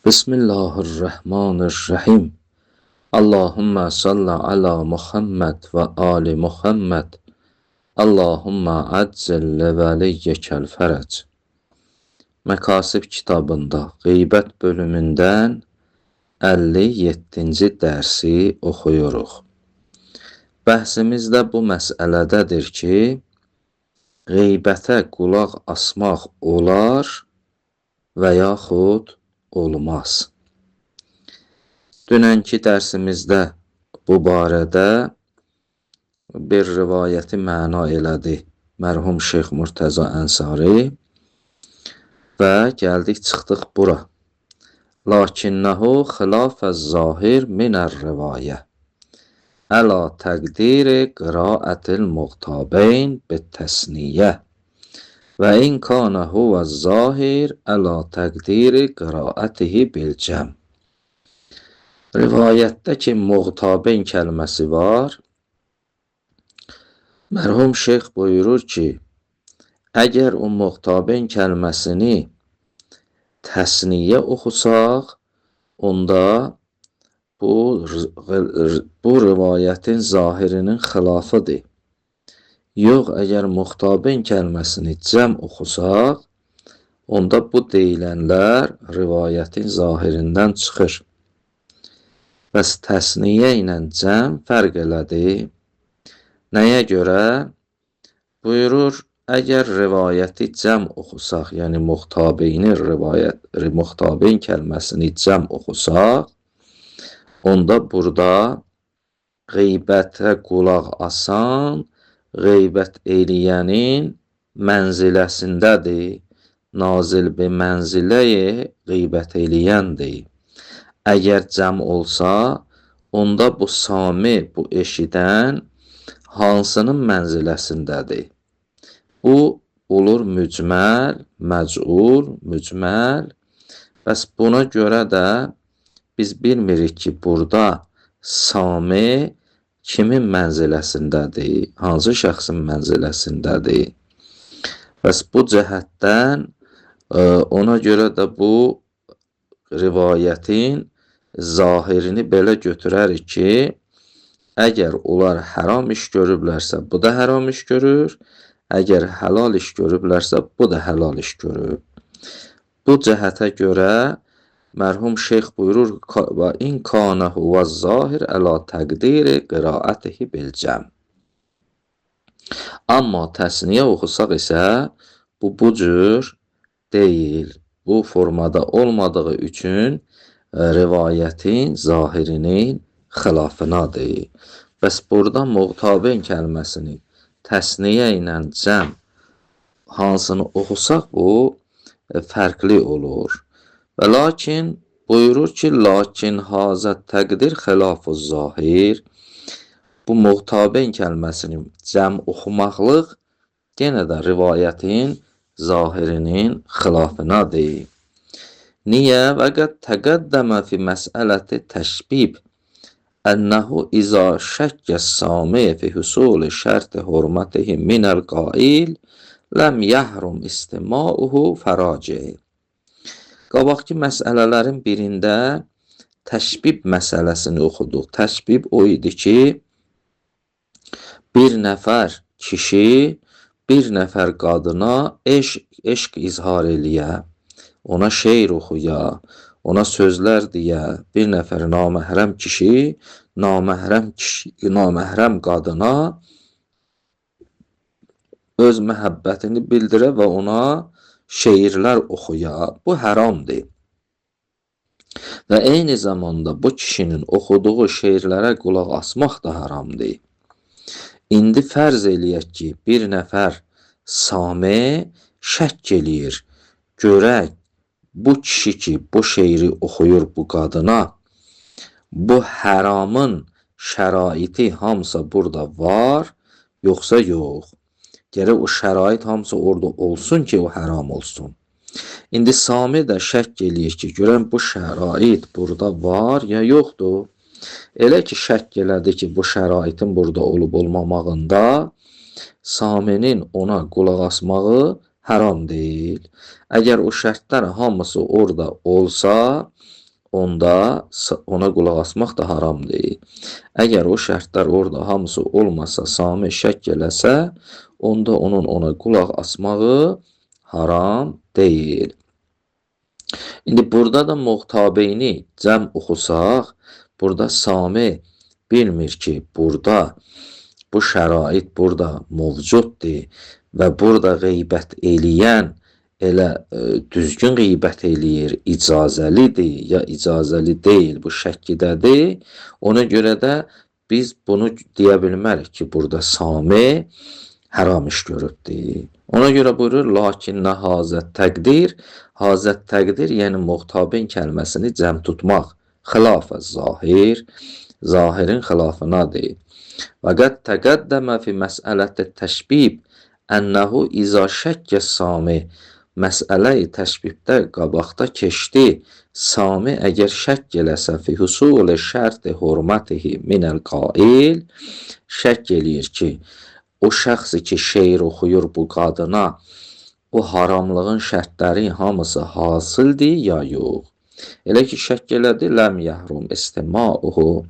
Bismillahirrahmanirrahim. Allahümme salli ala Muhammed ve ali Muhammed. Allahümme aczil leveliyyekəl fərəc. Məkasib kitabında qeybət bölümündən 57-ci dərsi oxuyuruq. Bəhsimizdə bu məsələdədir ki, qeybətə qulaq asmaq olar və yaxud olmaz. Dünənki dərsimizdə bu barədə bir rivayəti məna elədi mərhum Şeyx Murtəza Ənsari və gəldik çıxdıq bura. Lakinnəhu xilafəz zahir minər rivayə əla təqdiri qiraətil muqtabeyn bittəsniyyə və in kana huvəz zahir əla təqdiri qiraətihi bilcəm. Rivayətdə ki, muqtabeyn kəlməsi var. Mərhum şeyx buyurur ki, əgər o muqtabeyn kəlməsini təsniyyə oxusaq, onda bu rivayətin zahirinin xilafıdır. Yox, əgər muqtabeyn kəlməsini cəm oxusaq, onda bu deyilənlər rivayətin zahirindən çıxır. Bəs təsniyyə ilə cəm fərq elədi. Nəyə görə? Buyurur, əgər rivayəti cəm oxusaq, yəni muqtabeyn kəlməsini cəm oxusaq, onda burada qeybətə qulaq asan, qeybət eləyənin mənziləsindədir. Nazil bi mənziləyə qeybət eləyəndir. Əgər cəm olsa, onda bu sami, bu eşidən hansının mənziləsindədir? Bu olur mücməl, məcul, mücməl. Bəs buna görə də biz bilmirik ki, burada sami kimin mənziləsindədir? Hansı şəxsin mənziləsindədir? Bəs bu cəhətdən ona görə də bu rivayətin zahirini belə götürərik ki, əgər onlar haram iş görüblərsə, bu da haram iş görür. Əgər halal iş görüblərsə, bu da halal iş görür. Bu cəhətə görə mərhum şeyx buyurur, və in kana huvəz zahir əla təqdiri qiraətihi bilcəm. Amma təsniyə oxusaq isə, bu cür deyil. Bu formada olmadığı üçün rivayətin zahirinin xilafınadır. Bəs burada muqtabeyn kəlməsini təsniyə ilə cəm hansını oxusaq, bu fərqli olur. Və lakin buyurur ki, lakin hazət təqdir xilafuz zahir. Bu muqtabeyn kəlməsini cəm oxumaqlıq yenə də rivayətin zahirinin xilafınadır. Niyə? Və qəd təqəddəmə fi məsələti təşbib ənəhu izə şəkkəs sami fi husuli şərti hurmətihi minəl qail ləm yəhrum istimauhu fəraci. Qabaqki məsələlərin birində təşbib məsələsini oxuduq. Təşbib o idi ki, bir nəfər kişi bir nəfər qadına eşq izhar eləyə, ona şeir oxuya, ona sözlər deyə, bir nəfər naməhrəm kişi, naməhrəm qadına öz məhəbbətini bildirə və ona şeirlər oxuya. Bu haramdır. Və eyni zamanda bu kişinin oxuduğu şeirlərə qulaq asmaq da haramdır. İndi fərz eləyək ki, bir nəfər sami şəkk eləyir. Görək, bu kişi ki, bu şeiri oxuyur bu qadına, bu haramın şəraiti hamısı burada var, yoxsa yox. Gərək o şərait hamısı orada olsun ki, o haram olsun. İndi sami də şəkk eləyir ki, görən bu şərait burada var ya yoxdur. Elə ki, şəkk elədi ki, bu şəraitin burada olub olmamağında saminin ona qulaq asmağı haram deyil. Əgər o şərtlər hamısı orada olsa, onda ona qulaq asmaq da haramdır. Əgər o şərtlər orada hamısı olmasa, Sami şək eləsə, onda onun ona qulaq asmağı haram deyil. İndi burada da muğtabeyni cəm oxusaq, burada Sami bilmir ki, burada bu şərait burada mövcuddur və burada qeybət eləyən elə düzgün qeybət eləyir, icazəlidir ya icazəli deyil, bu şəkkidədir. Ona görə də biz bunu deyə bilmərik ki, burada Sami haram iş görübdür. Ona görə buyurur, lakinnə hazət təqdir, hazət təqdir, yəni muğtabin kəlməsini cəm tutmaq, xilafə zahir, zahirin xilafınadır. Və qəd təqəddəmə fi məsələti təşbib, ənəhu izə şəkkə Sami, məsələ-i təşbibdə qabaqda keçdi. Sami əgər şəkk eləsə fi husul şərt hurmətihi minəl qail, şəkk eləyir ki, o şəxsi ki şeir oxuyur bu qadına, o haramlığın şərtləri hamısı hasıldır ya yox. Elə ki şəkk elədi, ləm yəhrum istimauhu,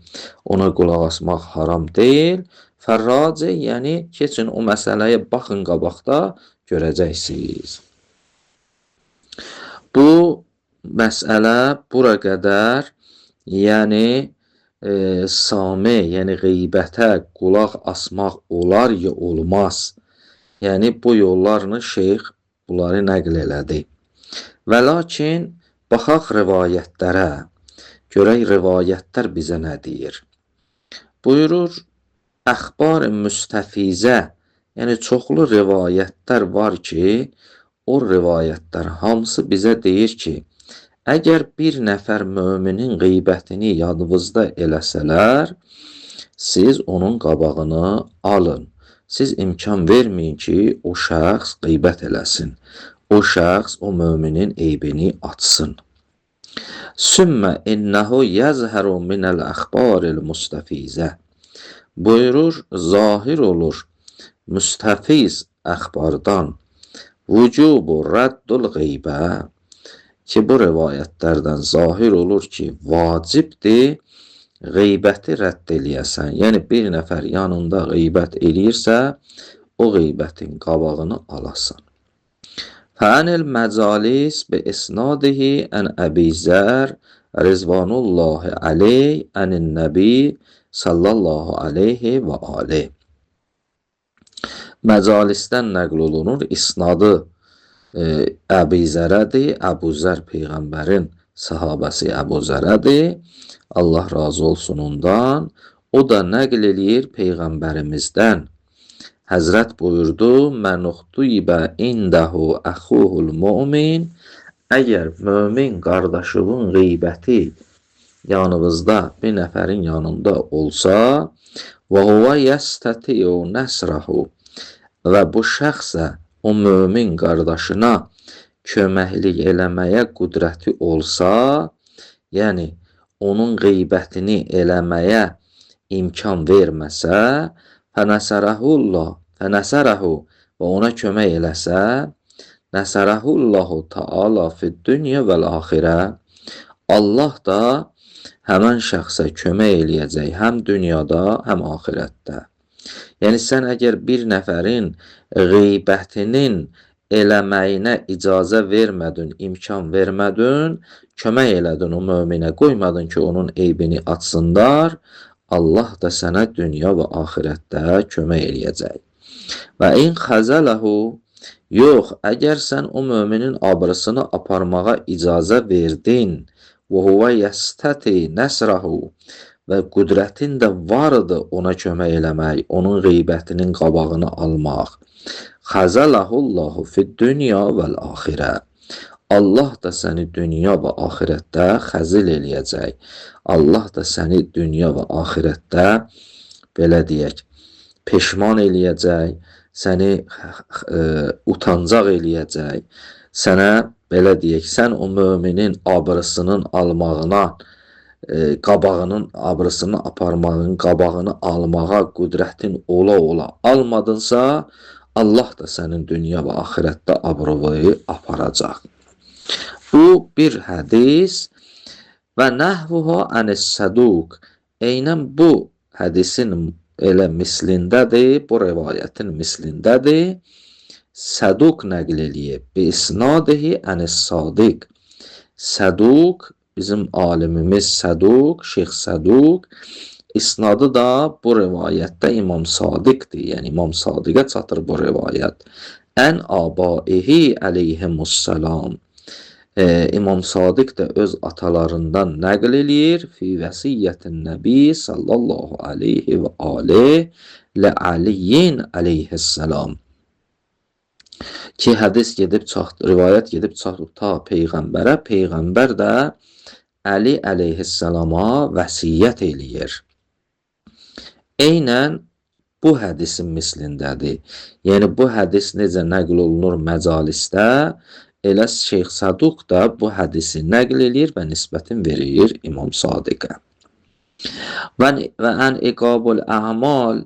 ona qulaq asmaq haram deyil. Fərraci, yəni keçin o məsələyə baxın qabaqda görəcəksiniz. Bu məsələ bura qədər, yəni Sami, yəni qeybətə qulaq asmaq olar ya olmaz. Yəni bu yollarını şeyx bunları nəql elədi. Və lakin baxaq rivayətlərə, görək rivayətlər bizə nə deyir. Buyurur, əxbar-ı müstəfizə, yəni çoxlu rivayətlər var ki, o rivayətlər hamısı bizə deyir ki, əgər bir nəfər möminin qeybətini yadınızda eləsələr, siz onun qabağını alın. Siz imkan verməyin ki, o şəxs qeybət eləsin. O şəxs o möminin eybini açsın. Sümmə innəhu yəzhəru minəl əxbaril müstəfizə. Buyurur, zahir olur müstəfiz əxbardan vücubu rəddul qeybə, ki bu rivayətlərdən zahir olur ki, vacibdir qeybəti rədd eləyəsən. Yəni bir nəfər yanında qeybət eləyirsə, o qeybətin qabağını alasan. Fənil məcalis bi isnadihi ən Əbi Zər rizvanullahi aleyh ənin nəbi sallallahu aleyhi və aleyh. Məcalisdən nəql olunur, isnadı Əbi Zərədir, Əbu Zər Peyğəmbərin sahabəsi Əbu Zərədir, Allah razı olsun ondan, o da nəql eləyir Peyğəmbərimizdən. Həzrət buyurdu, mənuxtuyibə indəhu əxuhul mümin, əgər mömin qardaşının qeybəti yanınızda bir nəfərin yanında olsa, və huvə yəstətiyu nəsrahu, və bu şəxsə, o mömin qardaşına köməklik eləməyə qüdrəti olsa, yəni onun qeybətini eləməyə imkan verməsə, fənəsərəhullah, fənəsərəhu və ona kömək eləsə, nəsərəhullahu ta'ala fid dünya vəl axirə, Allah da həmən şəxsə kömək eləyəcək həm dünyada, həm axirətdə. Yəni sən əgər bir nəfərin qeybətinin eləməyinə icazə vermədin, imkan vermədin, kömək elədin o möminə, qoymadın ki, onun eybini açsınlar, Allah da sənə dünya və axirətdə kömək eləyəcək. Və in xəzələhu, yox, əgər sən o möminin abrısını aparmağa icazə verdin, və huvə yəstəti nəsrahu, və qüdrətin də vardı ona kömək eləmək, onun qeybətinin qabağını almaq. Xəzələhullahu fid dünya vəl axirə. Allah da səni dünya və axirətdə xəzil eləyəcək. Allah da səni dünya və axirətdə, belə deyək, peşman eləyəcək, səni utancaq eləyəcək, sənə, belə deyək, sən o möminin abrısının almağına, qabağının abrısını aparmağın qabağını almağa qüdrətin ola almadınsa, Allah da sənin dünya və axirətdə abrını aparacaq. Bu bir hədis, və nəhvuhu ənis-səduk. Eynən bu hədisin elə mislindədir, bu rivayətin mislindədir. Səduk nəql eləyib. Bi isnadihi ənis-sadiq. Səduk, bizim alimimiz Səduk, Şeyx Səduk, isnadı da bu rivayətdə İmam Sadiqdir. Yəni İmam Sadiqə çatır bu rivayət. Ən abaihi əleyhimussalam. İmam Sadiq də öz atalarından nəql eləyir. Fi vəsiyyətin Nəbi sallallahu aleyhi və aleyh lə Aliyin aleyhissalam. Ki hədis gedib çatdı, rivayət gedib çatıb ta Peyğəmbərə, Peyğəmbər də Əli əleyhissalama vəsiyyət eləyir. Eynən bu hədisin mislindədir. Yəni bu hədis necə nəql olunur məcalisdə, elə Şeyx Saduq da bu hədisi nəql eləyir və nisbətin verir İmam Sadiqə. Və ən İqabul Əmal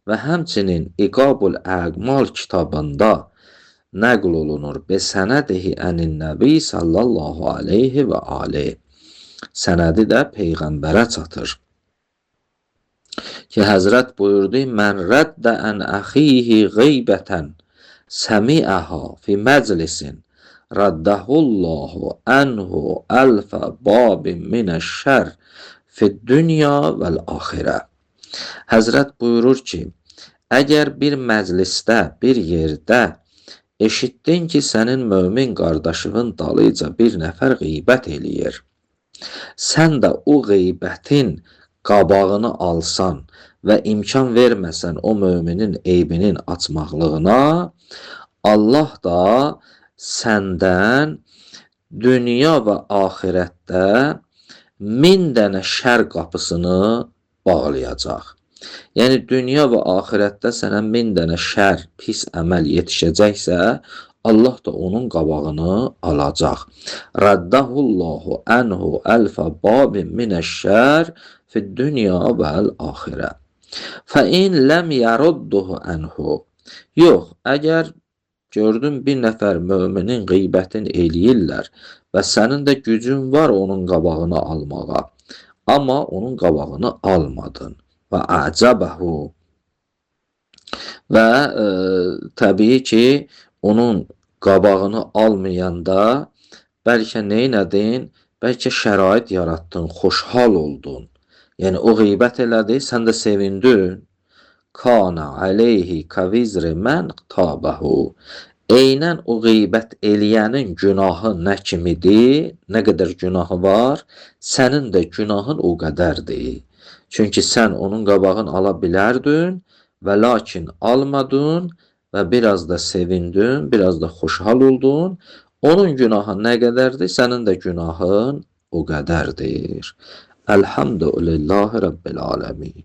və həmçinin İqabul Əmal kitabında nəql olunur. Besənədihi ənin nəbi sallallahu aleyhi və aleyh. Sənədi də Peyğəmbərə çatır. Ki Həzrət buyurdu, mən rəddə ən əxihi qeybətən səmiəhə fi məclisin raddəhullahu ənhu əlfə babin minəşşər fid dünya vəl axirə. Həzrət buyurur ki, əgər bir məclisdə, bir yerdə eşitdin ki, sənin mömin qardaşının dalıca bir nəfər qeybət eləyir. Sən də o qeybətin qabağını alsan və imkan verməsən o möminin eybinin açmaqlığına, Allah da səndən dünya və axirətdə 1000 dənə şər qapısını bağlayacaq. Yəni dünya və axirətdə sənə 1000 dənə şər, pis əməl yetişəcəksə, Allah da onun qabağını alacaq. Raddahullahu ənhu əlfə babin minəşşər fid dünya vəl axirə. Fəin ləm yarudduhu ənhu. Yox, əgər gördün bir nəfər möminin qeybətini eləyirlər və sənin də gücün var onun qabağını almağa, amma onun qabağını almadın. Və əcəbəhu. Və təbii ki, onun qabağını almayanda bəlkə neynədin? Bəlkə şərait yaratdın, xoşhal oldun. Yəni o qeybət elədi, sən də sevindin. Kana aleyhi kavizri mən tabəhu. Eynən o qeybət eləyənin günahı nə kimidir? Nə qədər günahı var? Sənin də günahın o qədərdir. Çünki sən onun qabağını ala bilərdin və lakin almadın və biraz da sevindin, biraz da xoşhal oldun. Onun günahı nə qədərdir? Sənin də günahın o qədərdir. Elhamdülillahi Rabbil aləmin.